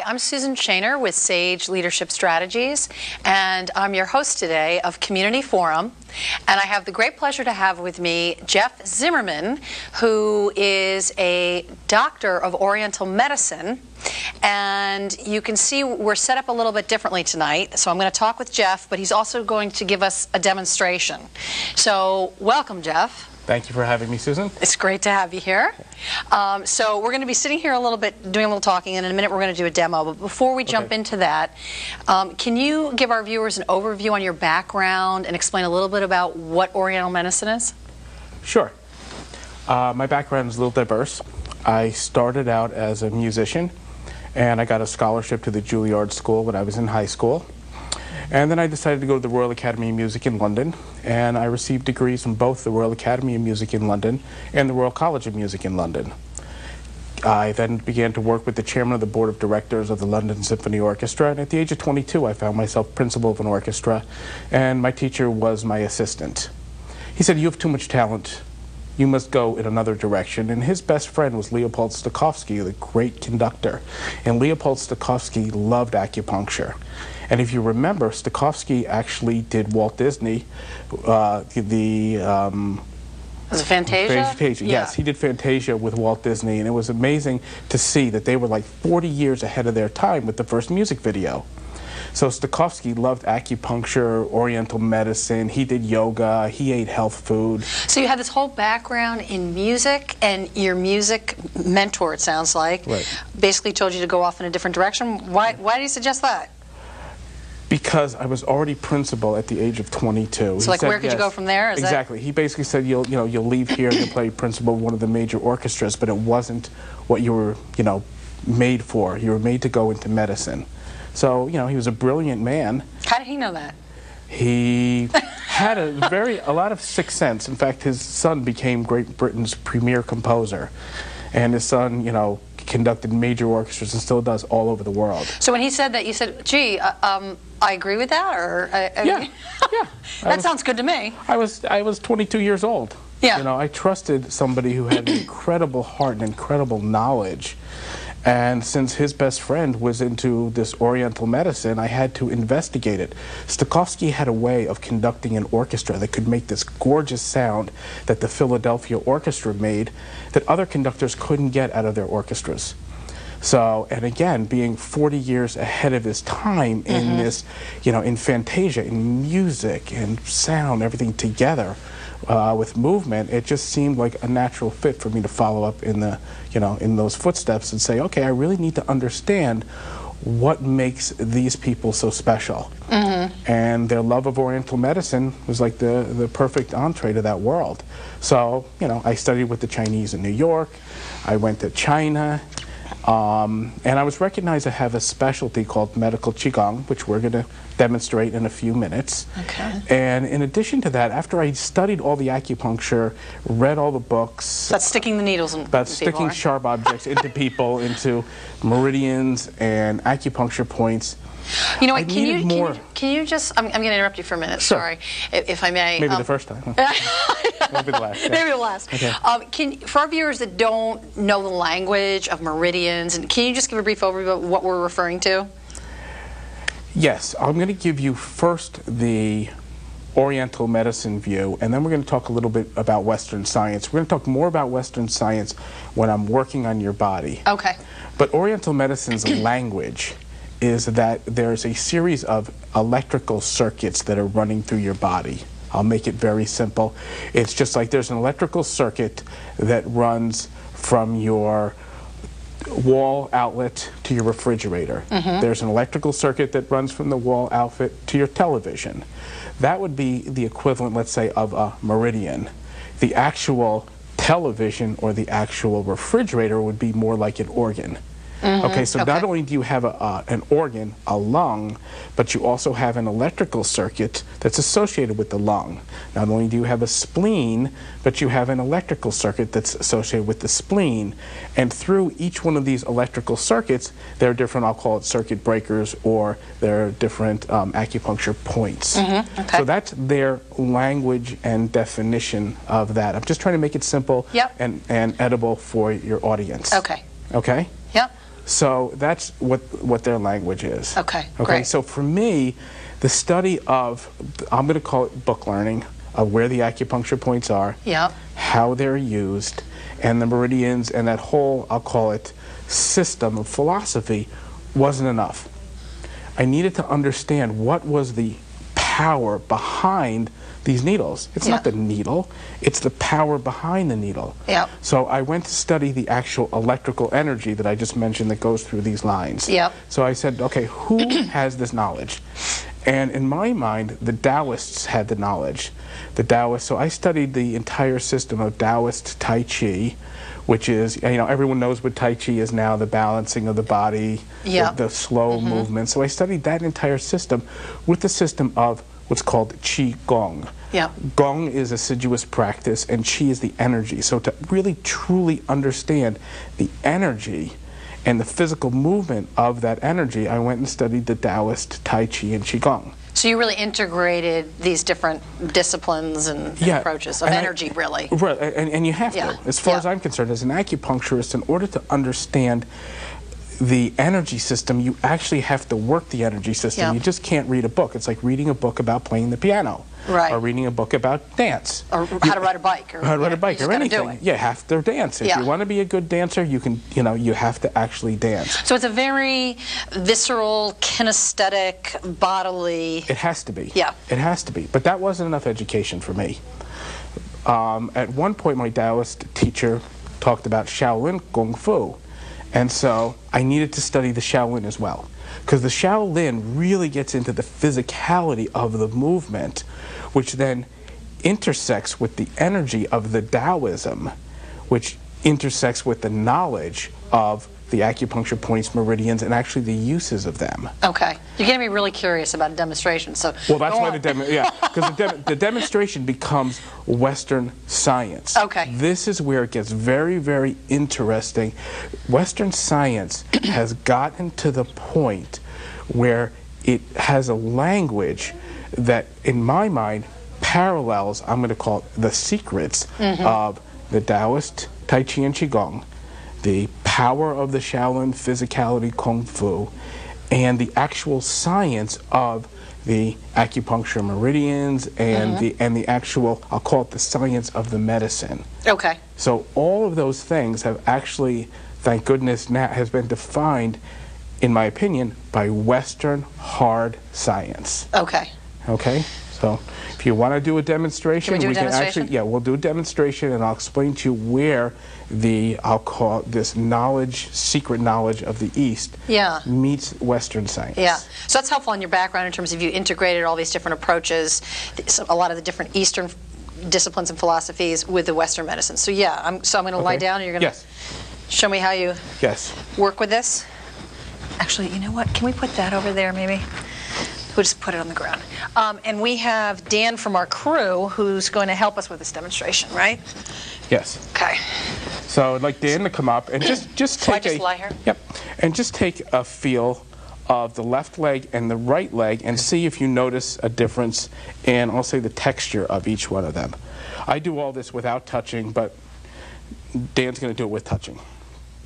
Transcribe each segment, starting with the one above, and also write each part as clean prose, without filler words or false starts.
I'm Susan Shaner with Sage Leadership Strategies, and I'm your host today of Community Forum. And I have the great pleasure to have with me Jeff Zimmerman, who is a doctor of Oriental medicine. And you can see we're set up a little bit differently tonight. So I'm going to talk with Jeff, but he's also going to give us a demonstration. So welcome, Jeff. Thank you for having me, Susan. It's great to have you here. So we're going to be sitting here a little bit, doing a little talking, and in a minute we're going to do a demo. But before we jump into that, can you give our viewers an overview on your background and explain a little bit about what Oriental medicine is? Sure. My background is a little diverse. I started out as a musician, and I got a scholarship to the Juilliard School when I was in high school. And then I decided to go to the Royal Academy of Music in London, and I received degrees from both the Royal Academy of Music in London and the Royal College of Music in London. I then began to work with the chairman of the board of directors of the London Symphony Orchestra, and at the age of 22 I found myself principal of an orchestra, and my teacher was my assistant. He said, "You have too much talent. You must go in another direction." And his best friend was Leopold Stokowski, the great conductor. And Leopold Stokowski loved acupuncture. And if you remember, Stokowski actually did Walt Disney, Was it Fantasia? Fantasia, Yeah. yes. He did Fantasia with Walt Disney, and it was amazing to see that they were like 40 years ahead of their time with the first music video. So Stokowski loved acupuncture, Oriental medicine, he did yoga, he ate health food. So you had this whole background in music, and your music mentor, it sounds like, basically told you to go off in a different direction. Why did he suggest that? Because I was already principal at the age of 22. So, like, where could you go from there? Exactly. He basically said, you'll leave here and you'll play principal of one of the major orchestras, but it wasn't what you were, made for. You were made to go into medicine. So, he was a brilliant man. How did he know that? He had a lot of sixth sense. In fact, his son became Great Britain's premier composer, and his son, conducted major orchestras and still does all over the world. So when he said that, you said, "Gee, I agree with that," or yeah. That sounds good to me. I was 22 years old. Yeah. I trusted somebody who had an incredible heart and incredible knowledge. And since his best friend was into this Oriental medicine, I had to investigate it. Stokowski had a way of conducting an orchestra that could make this gorgeous sound that the Philadelphia Orchestra made that other conductors couldn't get out of their orchestras. So, and again, being 40 years ahead of his time in this, in Fantasia, in music and sound, everything together, with movement, it just seemed like a natural fit for me to follow up in the, in those footsteps and say, okay, I really need to understand what makes these people so special. And their love of Oriental medicine was like the perfect entree to that world. So, I studied with the Chinese in New York. I went to China. And I was recognized to have a specialty called medical qigong, which we're going to demonstrate in a few minutes. Okay. And in addition to that, after I studied all the acupuncture, read all the books. That's sticking the needles in That's sticking sharp objects into people, into meridians and acupuncture points. You know what, can you just, I'm going to interrupt you for a minute, Sure. sorry, if I may. Maybe the first time. Maybe the last. Yeah. Maybe the last. Okay. For our viewers that don't know the language of meridians, and can you just give a brief overview of what we're referring to? Yes, I'm going to give you first the Oriental medicine view, and then we're going to talk a little bit about Western science. We're going to talk more about Western science when I'm working on your body. Okay. But Oriental medicine's language is that there's a series of electrical circuits that are running through your body. I'll make it very simple. It's just like there's an electrical circuit that runs from your wall outlet to your refrigerator. There's an electrical circuit that runs from the wall outlet to your television. That would be the equivalent, let's say, of a meridian. The actual television or the actual refrigerator would be more like an organ. Okay, so not only do you have an organ, a lung, but you also have an electrical circuit that's associated with the lung. Not only do you have a spleen, but you have an electrical circuit that's associated with the spleen. And through each one of these electrical circuits, there are different, I'll call it circuit breakers, or there are different acupuncture points. So that's their language and definition of that. I'm just trying to make it simple and edible for your audience. Okay. Okay? Yep. So that's what their language is. Okay, Okay. great. So for me, the study of, I'm going to call it book learning, of where the acupuncture points are, Yep. how they're used, and the meridians, and that whole, I'll call it, system of philosophy wasn't enough. I needed to understand what was the power behind these needles. It's not the needle, it's the power behind the needle. Yep. So I went to study the actual electrical energy that I just mentioned that goes through these lines. Yep. So I said, okay, who has this knowledge? And in my mind, the Taoists had the knowledge. The Taoists, so I studied the entire system of Taoist Tai Chi, which is, you know, everyone knows what Tai Chi is now, the balancing of the body, the slow movement. So I studied that entire system with the system of what's called Qi Gong. Yeah. Gong is assiduous practice, and Qi is the energy. So to really truly understand the energy and the physical movement of that energy, I went and studied the Taoist Tai Chi and Qigong. So you really integrated these different disciplines and approaches of energy, really. Right, and you have to. As far as I'm concerned, as an acupuncturist, in order to understand the energy system, you actually have to work the energy system. You just can't read a book. It's like reading a book about playing the piano. Right. Or reading a book about dance. Or how to ride a bike. Or how to ride a bike or anything. You have to dance. If Yeah. you want to be a good dancer, you can, you know, you have to actually dance. So it's a very visceral, kinesthetic, bodily... It has to be. Yeah. It has to be. But that wasn't enough education for me. At one point, my Taoist teacher talked about Shaolin Kung Fu. And so I needed to study the Shaolin as well. Because the Shaolin really gets into the physicality of the movement, which then intersects with the energy of the Taoism, which intersects with the knowledge of the acupuncture points, meridians, and actually the uses of them. Okay. You're getting me really curious about a demonstration, so well, that's why the demonstration becomes Western science. Okay. This is where it gets very, very interesting. Western science has gotten to the point where it has a language that, in my mind, parallels, I'm going to call it the secrets of the Taoist Tai Chi and Qigong, the power of the Shaolin physicality Kung Fu, and the actual science of the acupuncture meridians and the actual, I'll call it the science of the medicine. Okay. So all of those things have actually, thank goodness, now has been defined, in my opinion, by Western hard science. Okay. Okay? So if you want to do a demonstration, Can we do a demonstration? Actually, yeah, we'll do a demonstration, and I'll explain to you where the, I'll call it this knowledge, secret knowledge of the East meets Western science. Yeah. So that's helpful in your background in terms of you integrated all these different approaches, a lot of the different Eastern disciplines and philosophies with the Western medicine. So yeah, I'm going to lie down, and you're going to show me how you work with this. Actually, you know what? Can we put that over there, maybe? We'll just put it on the ground. And we have Dan from our crew who's going to help us with this demonstration, right? Yes. Okay. So I'd like Dan to come up and just So take I just lie here? Yep. And just take a feel of the left leg and the right leg and see if you notice a difference in, I'll say, the texture of each one of them. I do all this without touching, but Dan's going to do it with touching.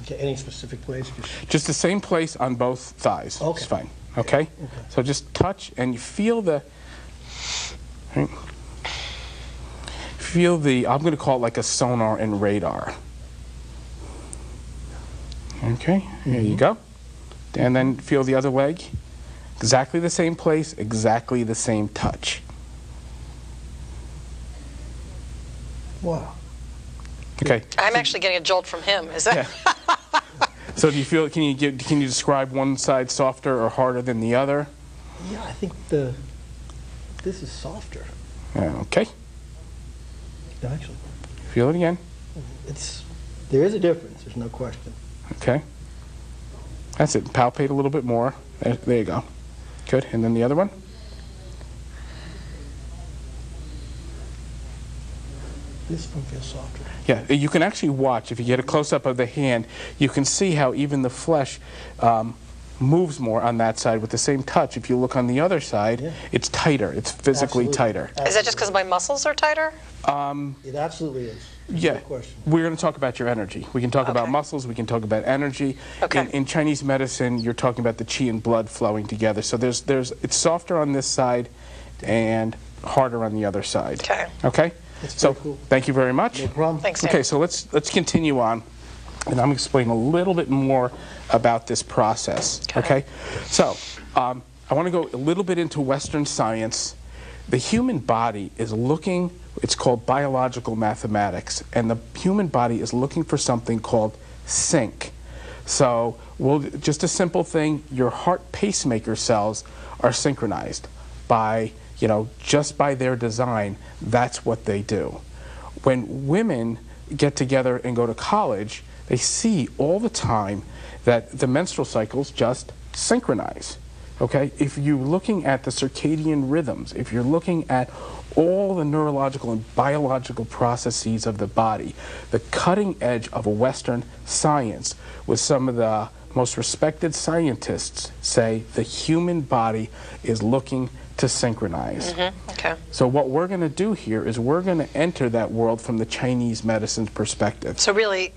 Okay, any specific place? Just the same place on both thighs. Okay. It's fine. Okay? So just touch and you feel the, I'm going to call it like a sonar and radar. Okay, here you go. And then feel the other leg. Exactly the same place, exactly the same touch. Wow. Okay. I'm actually getting a jolt from him. Is that? Yeah. So do you feel? Can you describe one side softer or harder than the other? Yeah, I think this is softer. Okay. Actually. Feel it again. There is a difference. There's no question. Okay. That's it. Palpate a little bit more. There you go. Good. And then the other one. This one feels softer. Yeah, you can actually watch. If you get a close-up of the hand, you can see how even the flesh moves more on that side with the same touch. If you look on the other side, it's tighter. It's physically tighter. Is that just because my muscles are tighter? It absolutely is. Yeah, question. we're going to talk about your energy. We can talk about Okay. muscles, we can talk about energy. Okay. In Chinese medicine, you're talking about the qi and blood flowing together. So it's softer on this side and harder on the other side. Okay. Okay? That's So, very cool. thank you very much. No problem. Thanks, Okay, Nick. so let's continue on, and I'm going to explain a little bit more about this process. Okay. So, I want to go a little bit into Western science. The human body is looking, it's called biological mathematics, and the human body is looking for something called sync. So, just a simple thing, your heart pacemaker cells are synchronized by, just by their design. That's what they do. When women get together and go to college, they see all the time that the menstrual cycles just synchronize. Okay? If you're looking at the circadian rhythms, if you're looking at all the neurological and biological processes of the body, the cutting edge of Western science, with some of the most respected scientists say the human body is looking to synchronize. Okay. So what we're going to do here is we're going to enter that world from the Chinese medicine's perspective. So really,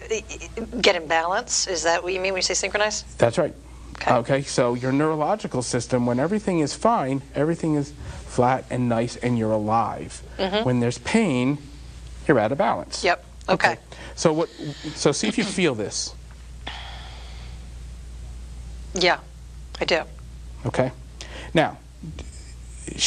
get in balance? Is that what you mean when you say synchronize? That's right. Okay. Okay, so your neurological system, when everything is fine, everything is flat and nice and you're alive. When there's pain, you're out of balance. Yep. Okay. So see if you feel this. Yeah, I do. Okay. Now,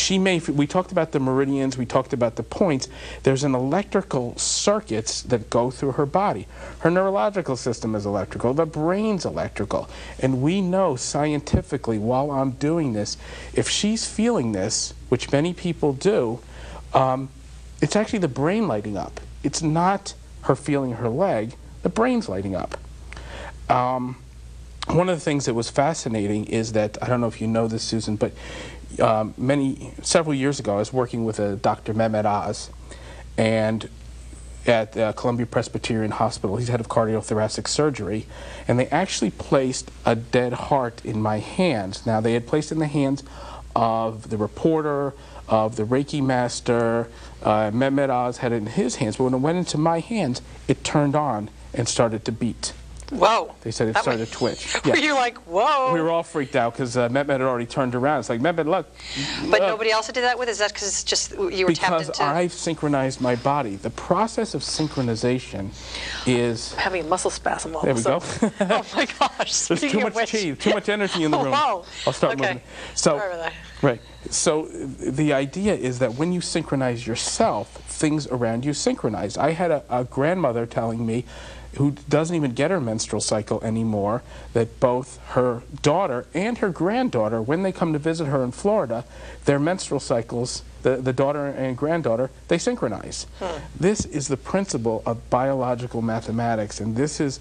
we talked about the meridians, we talked about the points. There's an electrical circuits that go through her body. Her neurological system is electrical, the brain's electrical. And we know scientifically, while I'm doing this, if she's feeling this, which many people do, it's actually the brain lighting up. It's not her feeling her leg, the brain's lighting up. One of the things that was fascinating is that, I don't know if you know this, Susan, but several years ago, I was working with a Dr. Mehmet Oz, and at Columbia Presbyterian Hospital. He's head of cardiothoracic surgery, and they actually placed a dead heart in my hands. Now, they had placed it in the hands of the reporter, of the Reiki master. Mehmet Oz had it in his hands, but when it went into my hands, it turned on and started to beat. Whoa. They said it started to twitch. Were you like, whoa? We were all freaked out because Mehmet had already turned around. It's like, Mehmet, look. But nobody else did that with? Is that because it's just you were tapped Because into? I've synchronized my body. The process of synchronization is... I'm having a muscle spasm all There of a we go. sudden. Oh my gosh. There's Speaking too of much which- chi, too much energy in the room. Wow. I'll start Okay. moving. So, Sorry about that. right. So the idea is that when you synchronize yourself, things around you synchronize. I had a grandmother telling me, who doesn't even get her menstrual cycle anymore, that both her daughter and her granddaughter, when they come to visit her in Florida, their menstrual cycles, the daughter and granddaughter, they synchronize. This is the principle of biological mathematics, and this is,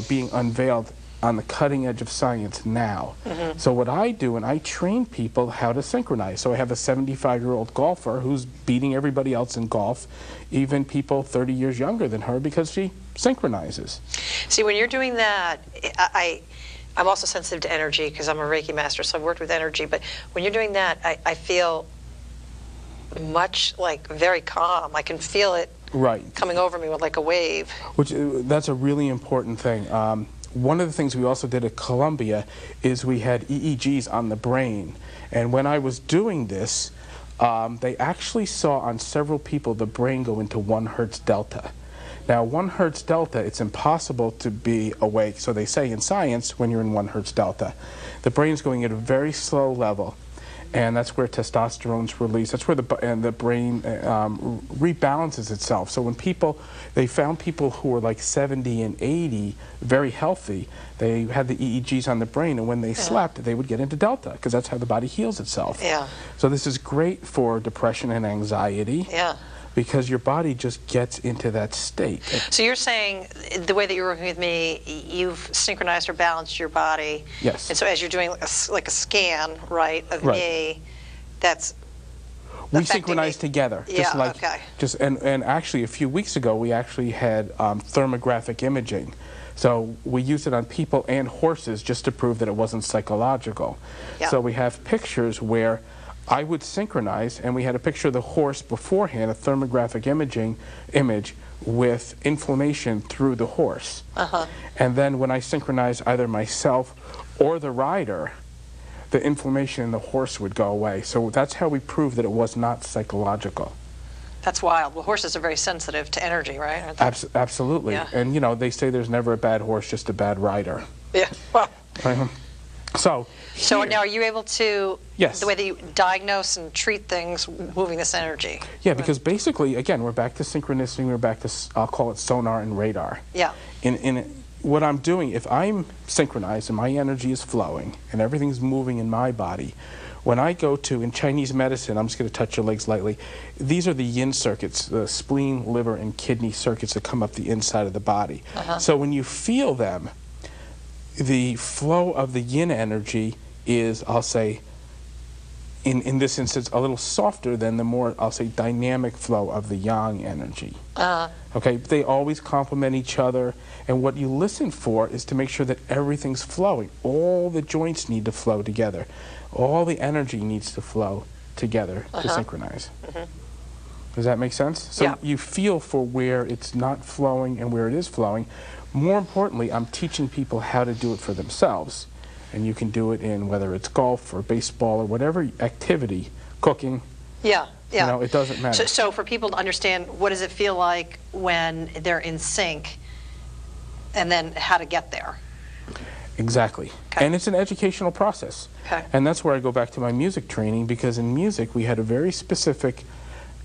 being unveiled on the cutting edge of science now. So what I do, and I train people how to synchronize. So I have a 75-year-old golfer who's beating everybody else in golf, even people 30 years younger than her, because she synchronizes. See, when you're doing that, I'm also sensitive to energy because I'm a Reiki master, so I've worked with energy. But when you're doing that, I feel much very calm. I can feel it coming over me with like a wave. That's a really important thing. One of the things we also did at Columbia is we had EEGs on the brain. And when I was doing this, they actually saw on several people the brain go into 1 Hertz delta. Now, 1 Hertz delta, it's impossible to be awake. So they say in science, when you're in 1 Hertz delta, the brain's going at a very slow level. And that's where testosterone's released. That's where the brain rebalances itself. So when they found people who were like 70 and 80, very healthy, they had the EEGs on the brain, and when they slept, they would get into delta, because that's how the body heals itself. Yeah. So this is great for depression and anxiety. Yeah. Because your body just gets into that state. So you're saying the way that you're working with me, you've synchronized or balanced your body. Yes. And so as you're doing like a scan, right, of me, that's we synchronize together. Yeah, okay. And actually a few weeks ago we actually had thermographic imaging. So we used it on people and horses just to prove that it wasn't psychological. Yeah. So we have pictures where I would synchronize, and we had a picture of the horse beforehand, a thermographic image with inflammation through the horse. And then when I synchronized either myself or the rider, the inflammation in the horse would go away. So that's how we proved that it was not psychological. That's wild. Well, horses are very sensitive to energy, right? Aren't they? Absolutely. Yeah. And, you know, they say there's never a bad horse, just a bad rider. Yeah. Well. So Now, are you able to, Yes. the way that you diagnose and treat things, moving this energy? Yeah, because basically, again, we're back to synchronicity, we're back to, I'll call it sonar and radar. Yeah. In what I'm doing, if I'm synchronized and my energy is flowing and everything's moving in my body, when I go to, in Chinese medicine, I'm just going to touch your legs lightly, these are the yin circuits, the spleen, liver, and kidney circuits that come up the inside of the body. So when you feel them, the flow of the yin energy is, I'll say, in this instance, a little softer than the more, I'll say, dynamic flow of the yang energy. Okay, they always complement each other, and what you listen for is to make sure that everything's flowing. All the joints need to flow together. All the energy needs to flow together to synchronize. Does that make sense? So you feel for where it's not flowing and where it is flowing. More importantly, I'm teaching people how to do it for themselves. And you can do it in whether it's golf or baseball or whatever activity, cooking. Yeah. You know, it doesn't matter. So for people to understand, what does it feel like when they're in sync, and then how to get there? Exactly. Okay. And it's an educational process. Okay. And that's where I go back to my music training, because in music we had a very specific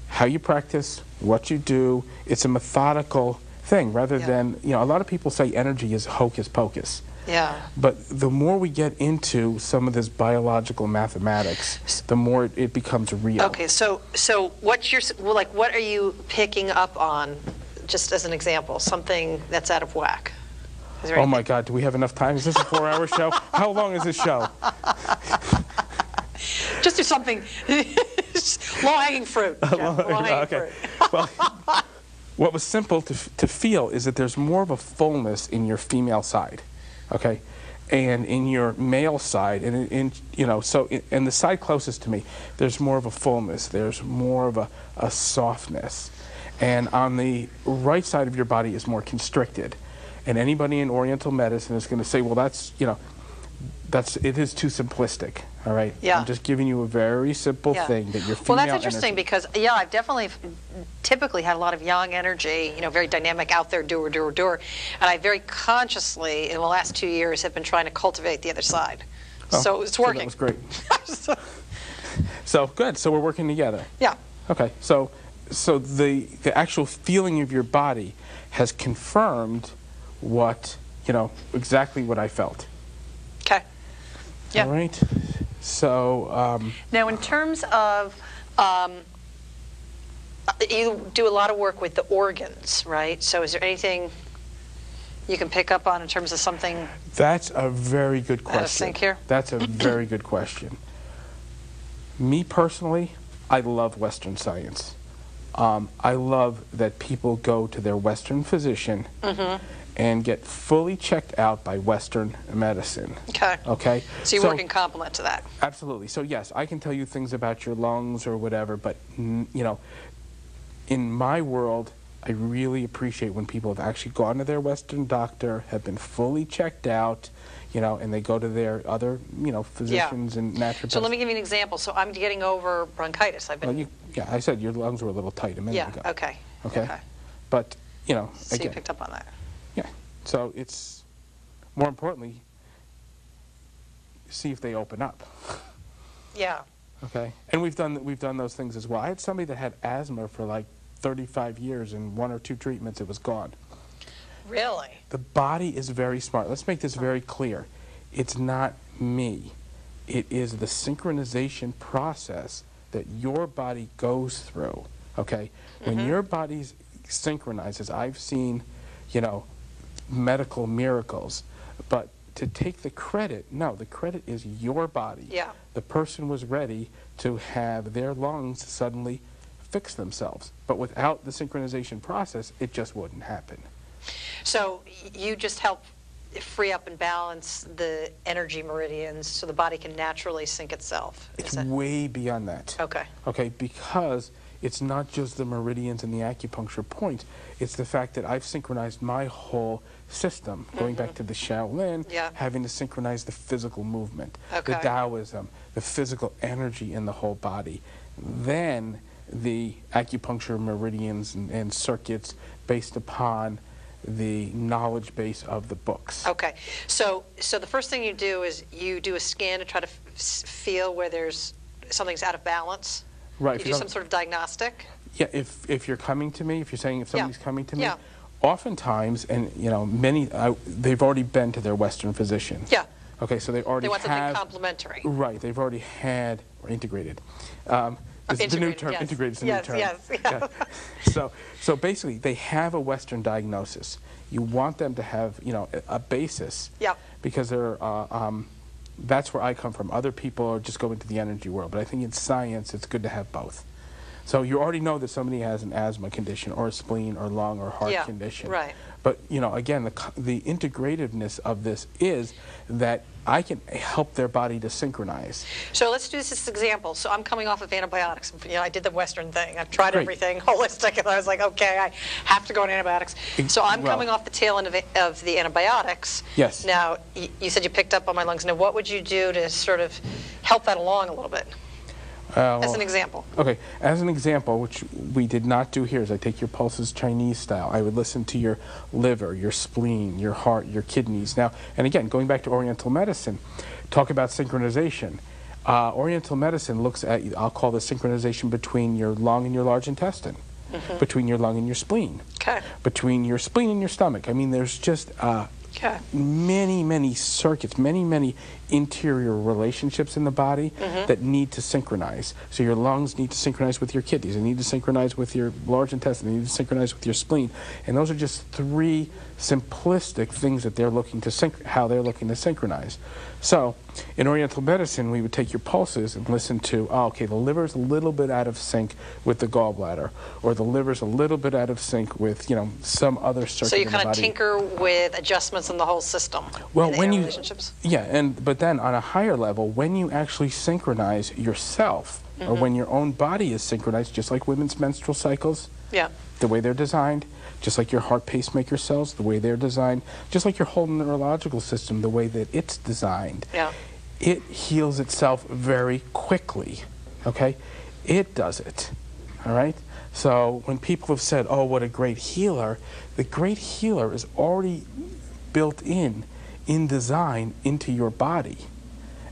how you practice, what you do. It's a methodical thing rather than, you know, a lot of people say energy is hocus pocus. Yeah. But the more we get into some of this biological mathematics, the more it becomes real. Okay, so what's your, well, like, what are you picking up on, just as an example, something that's out of whack? Is there Oh anything? my God, do we have enough time? Is this a 4-hour show? How long is this show? Just do something, low-hanging fruit. Jeff, low-hanging fruit. Well, what was simple to feel is that there's more of a fullness in your female side, okay, and in your male side, and in you know, so in the side closest to me, there's more of a fullness. There's more of a softness, and on the right side of your body is more constricted. And anybody in Oriental medicine is going to say, well, that's, you know, it is too simplistic, all right? Yeah. I'm just giving you a very simple thing that your female Well, that's interesting energy. because, yeah, I've definitely typically had a lot of yang energy, you know, very dynamic, out there, doer, doer, doer. And I very consciously, in the last 2 years, have been trying to cultivate the other side. So it's working. So that was great. So good. So we're working together. Yeah. Okay. So the actual feeling of your body has confirmed what, you know, exactly what I felt. Okay. Yeah. All right. So Now, in terms of, you do a lot of work with the organs, right? So is there anything you can pick up on in terms of something that's a very good question. out of sync here? That's a very good question. Me personally, I love Western science. I love that people go to their Western physician and get fully checked out by Western medicine. Okay. Okay? So you work in complement to that. Absolutely. So yes, I can tell you things about your lungs or whatever, but you know, in my world, I really appreciate when people have actually gone to their Western doctor, have been fully checked out, you know, and they go to their other, you know, physicians and naturopaths. So let me give you an example. So I'm getting over bronchitis. I've been. Yeah, I said your lungs were a little tight a minute ago. Okay. Okay. But you know, So again, you picked up on that. yeah. So it's more importantly, see if they open up. Yeah. Okay. And we've done those things as well. I had somebody that had asthma for like 35 years, and 1 or 2 treatments, it was gone. Really? The body is very smart. Let's make this very clear. It's not me. It is the synchronization process that your body goes through, okay? When your body's synchronizes, I've seen, you know, medical miracles, but to take the credit, no, the credit is your body. Yeah. The person was ready to have their lungs suddenly fix themselves, but without the synchronization process, it just wouldn't happen. So you just help free up and balance the energy meridians so the body can naturally sync itself. It's way beyond that. Okay. Okay, because it's not just the meridians and the acupuncture points. It's the fact that I've synchronized my whole system, going back to the Shaolin, having to synchronize the physical movement, the Taoism, the physical energy in the whole body. Then the acupuncture meridians and circuits based upon the knowledge base of the books. Okay, so the first thing you do is you do a scan to try to feel where there's something's out of balance. Right. You do some sort of diagnostic. Yeah, if you're coming to me, if you're saying if somebody's coming to me, Yeah. oftentimes, and you know, many they've already been to their Western physician. Yeah. Okay, so they already They want something have complementary. Right. They've already had or integrated. It's the new term. Yes. Integrated is the new term. Yes. Yeah. So basically, they have a Western diagnosis. You want them to have, you know, a basis. Yep. Because they're that's where I come from. Other people are just go into the energy world, but I think in science, it's good to have both. So you already know that somebody has an asthma condition or a spleen or lung or heart condition. Right. But, you know, again, the integrativeness of this is that I can help their body to synchronize. So let's do this example. So I'm coming off of antibiotics. You know, I did the Western thing. I've tried Great. everything holistic, and I was like, okay, I have to go on antibiotics. So I'm coming off the tail end of the antibiotics. Yes. Now, you said you picked up on my lungs. Now, what would you do to sort of help that along a little bit? As an example. Okay, as an example, which we did not do here, is I take your pulses Chinese style. I would listen to your liver, your spleen, your heart, your kidneys. Now, and again, going back to Oriental medicine, talk about synchronization. Oriental medicine looks at, I'll call the synchronization between your lung and your large intestine, between your lung and your spleen, between your spleen and your stomach. I mean, there's just many, many circuits, many interior relationships in the body that need to synchronize. So your lungs need to synchronize with your kidneys, they need to synchronize with your large intestine, they need to synchronize with your spleen. And those are just three simplistic things that they're looking to how they're looking to synchronize. So in Oriental medicine, we would take your pulses and listen to, oh, okay, the liver's a little bit out of sync with the gallbladder, or the liver's a little bit out of sync with, you know, some other circuit So you in the kind of body. tinker with adjustments in the whole system. Well, in the when you relationships. but then on a higher level, when you actually synchronize yourself, or when your own body is synchronized, just like women's menstrual cycles, the way they're designed, just like your heart pacemaker cells, the way they're designed, just like your whole neurological system, the way that it's designed, it heals itself very quickly, okay? It does it, all right? So when people have said, oh, what a great healer, the great healer is already built in design into your body.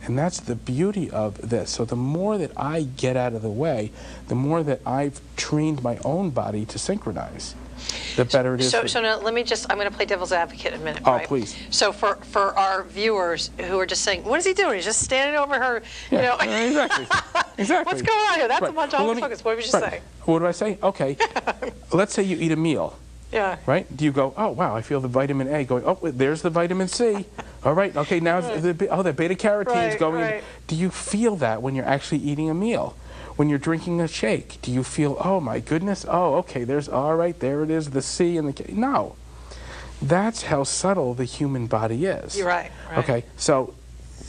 And that's the beauty of this. So the more that I get out of the way, the more that I've trained my own body to synchronize, the better it is. So now let me I'm going to play devil's advocate in a minute. Oh, right? please. So for our viewers who are just saying, what is he doing? He's just standing over her, you know. Exactly. What's going on here? That's a bunch of hocus pocus. What would you say? What do I say? Okay. Let's say you eat a meal. Yeah. Right? Do you go, oh, wow, I feel the vitamin A going, oh, there's the vitamin C. All right, okay, now the beta-carotene's going in. Do you feel that when you're actually eating a meal? When you're drinking a shake, do you feel, oh, my goodness, oh, okay, all right, there it is, the C and the K. No. That's how subtle the human body is. You're right. Okay, so,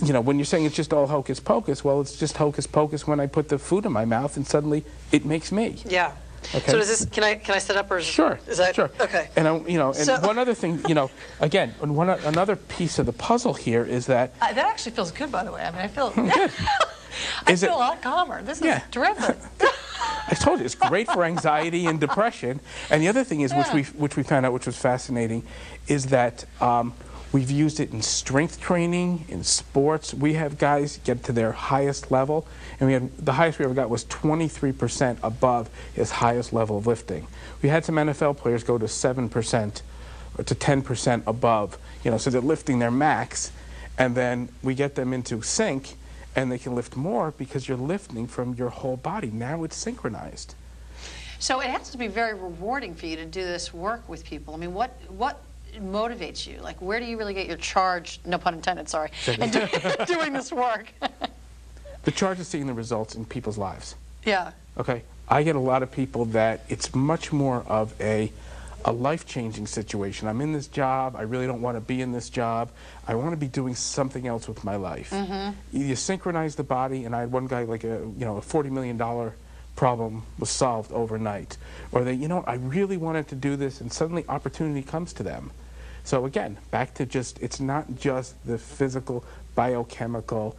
you know, when you're saying it's just all hocus pocus, well, it's just hocus pocus when I put the food in my mouth and suddenly it makes me. Yeah. Okay. So does this? Can I set up or is Sure. Is that sure? Okay. And you know, and one other thing, you know, again, another piece of the puzzle here is that That actually feels good, by the way. I mean, I feel I feel a lot calmer. This is terrific. I told you it's great for anxiety and depression. And the other thing is, which we found out, which was fascinating, is that we've used it in strength training, in sports. We have guys get to their highest level, and the highest we ever got was 23% above his highest level of lifting. We had some NFL players go to 7% or to 10% above, you know, so they're lifting their max, and then we get them into sync, and they can lift more because you're lifting from your whole body. Now it's synchronized. So it has to be very rewarding for you to do this work with people. I mean, what motivates you? Like, where do you really get your charge, no pun intended, sorry, in doing this work? The charge is seeing the results in people's lives. Yeah. Okay. I get a lot of people that it's much more of a a life-changing situation. I'm in this job, I really don't want to be in this job, I want to be doing something else with my life. You synchronize the body, and I had one guy, like a $40 million problem was solved overnight. Or they, I really wanted to do this, and suddenly opportunity comes to them. So again, back to it's not just the physical, biochemical,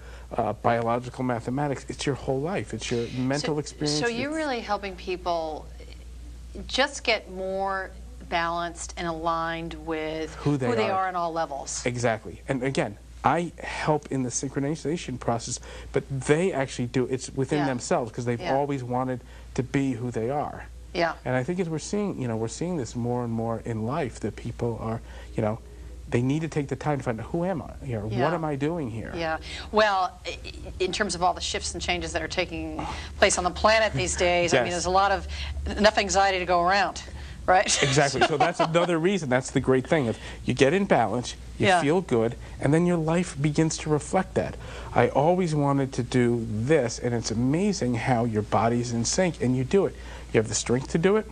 biological mathematics, it's your whole life, it's your mental experience. So you're really helping people just get more balanced and aligned with who they are on all levels. Exactly. And again, I help in the synchronization process, but they actually do it's within themselves, because they've always wanted to be who they are. Yeah. And I think as we're seeing this more and more in life, that people are, they need to take the time to find out, who am I here? What am I doing here? Yeah. Well, in terms of all the shifts and changes that are taking place on the planet these days, I mean, there's enough anxiety to go around, right? Exactly. So that's another reason. That's the great thing. If you get in balance, you feel good, and then your life begins to reflect that. I always wanted to do this, and it's amazing how your body's in sync, and you do it. You have the strength to do it.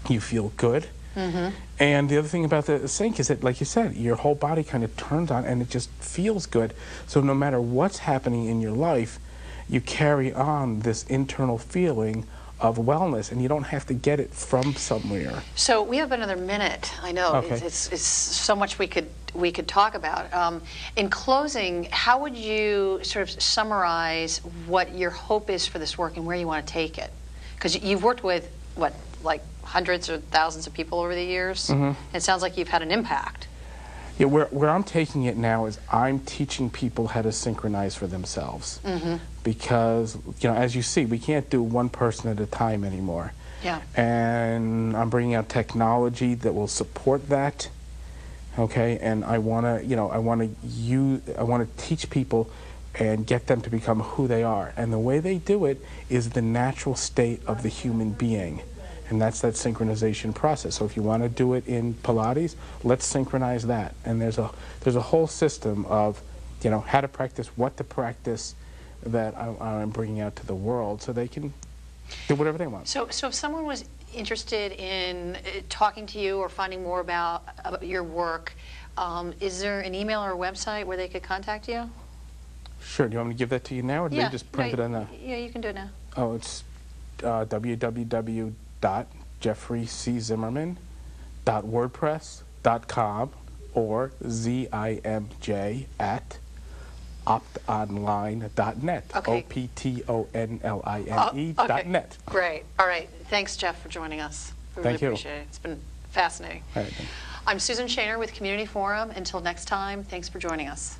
You feel good. And the other thing about the sync is that, like you said, your whole body kind of turns on, and it just feels good. So no matter what's happening in your life, you carry on this internal feeling of wellness, and you don't have to get it from somewhere. So we have another minute. I know it's so much we could talk about. In closing, how would you sort of summarize what your hope is for this work and where you want to take it? Because you've worked with like hundreds or thousands of people over the years. It sounds like you've had an impact. Yeah, where I'm taking it now is I'm teaching people how to synchronize for themselves. Because, as you see, we can't do one person at a time anymore. Yeah. And I'm bringing out technology that will support that. Okay, and I want to teach people and get them to become who they are. And the way they do it is the natural state of the human being. And that's that synchronization process. So if you want to do it in Pilates, let's synchronize that. And there's a whole system of, how to practice, what to practice, that I'm bringing out to the world, so they can do whatever they want. So if someone was interested in talking to you or finding more about your work, is there an email or a website where they could contact you? Sure. Do you want me to give that to you now, or do they just print it on the... Yeah, you can do it now. Oh, it's www.jeffreyczimmerman.wordpress.com or ZIMJ@optonline.net. Okay. OPTONLINE.net. Great. All right. Thanks, Jeff, for joining us. We really appreciate it. It's been fascinating. All right. I'm Susan Shaner with Community Forum. Until next time, thanks for joining us.